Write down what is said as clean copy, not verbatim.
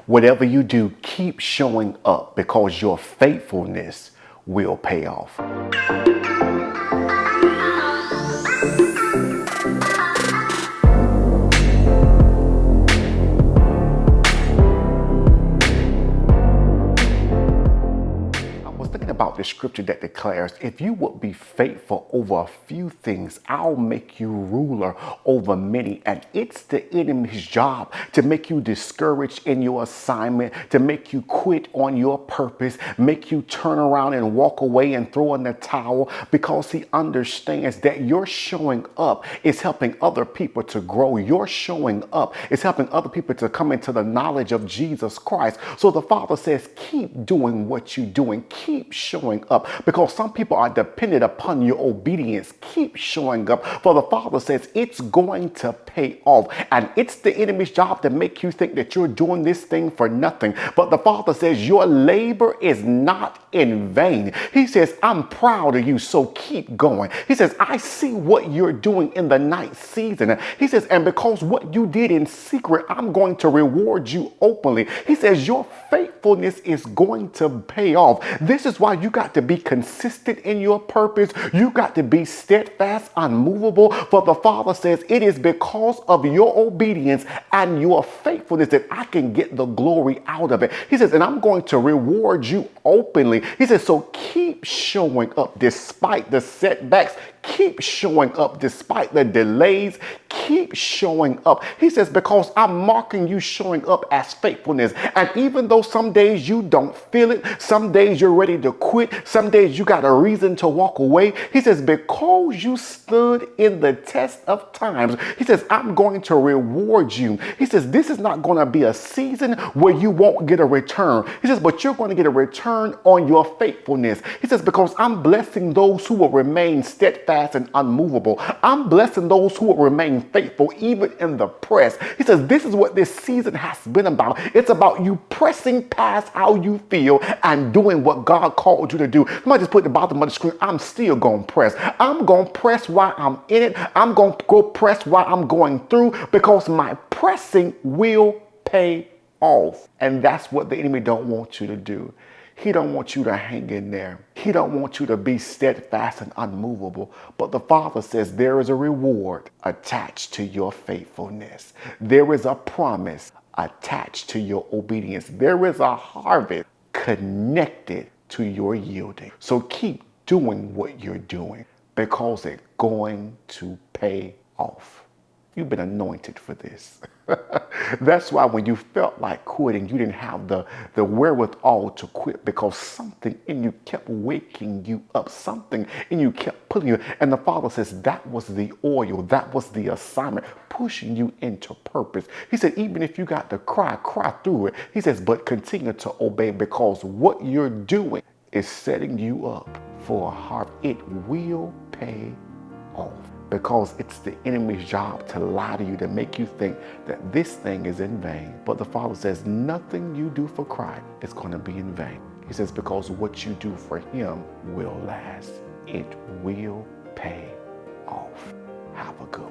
Whatever you do, keep showing up because your faithfulness will pay off. About the scripture that declares, if you would be faithful over a few things, I'll make you ruler over many. And it's the enemy's job to make you discouraged in your assignment, to make you quit on your purpose, make you turn around and walk away and throw in the towel, because he understands that your showing up is helping other people to grow. Your showing up is helping other people to come into the knowledge of Jesus Christ. So the Father says, keep doing what you're doing. Keep showing up, because some people are dependent upon your obedience. Keep showing up, for the Father says it's going to pay off. And it's the enemy's job to make you think that you're doing this thing for nothing. But the Father says your labor is not in vain. He says, I'm proud of you, so keep going. He says, I see what you're doing in the night season. He says, and because what you did in secret, I'm going to reward you openly. He says, your faithfulness is going to pay off. This is why you got to be consistent in your purpose. You got to be steadfast, unmovable. For the Father says, it is because of your obedience and your faithfulness that I can get the glory out of it. He says, and I'm going to reward you openly. He says, so keep showing up despite the setbacks. Keep showing up despite the delays. Keep showing up. He says, because I'm marking you showing up as faithfulness. And even though some days you don't feel it, some days you're ready to quit, some days you got a reason to walk away. He says, because you stood in the test of times, he says, I'm going to reward you. He says, this is not going to be a season where you won't get a return. He says, but you're going to get a return on your faithfulness. He says, because I'm blessing those who will remain steadfast and unmovable. I'm blessing those who will remain faithful even in the press. He says, this is what this season has been about. It's about you pressing past how you feel and doing what God called you to do. You might just put at the bottom of the screen, I'm still going to press. I'm going to press while I'm in it. I'm going to go press while I'm going through, because my pressing will pay off. And that's what the enemy don't want you to do. He don't want you to hang in there. He don't want you to be steadfast and unmovable. But the Father says there is a reward attached to your faithfulness. There is a promise attached to your obedience. There is a harvest connected to your yielding. So keep doing what you're doing, because it's going to pay off. You've been anointed for this. That's why when you felt like quitting, you didn't have the wherewithal to quit, because something in you kept waking you up. Something in you kept pulling you. And the Father says that was the oil. That was the assignment pushing you into purpose. He said, even if you got to cry through it. He says, but continue to obey, because what you're doing is setting you up for a harvest. It will pay off. Because it's the enemy's job to lie to you, to make you think that this thing is in vain. But the Father says nothing you do for Christ is going to be in vain. He says, because what you do for him will last. It will pay off. Have a good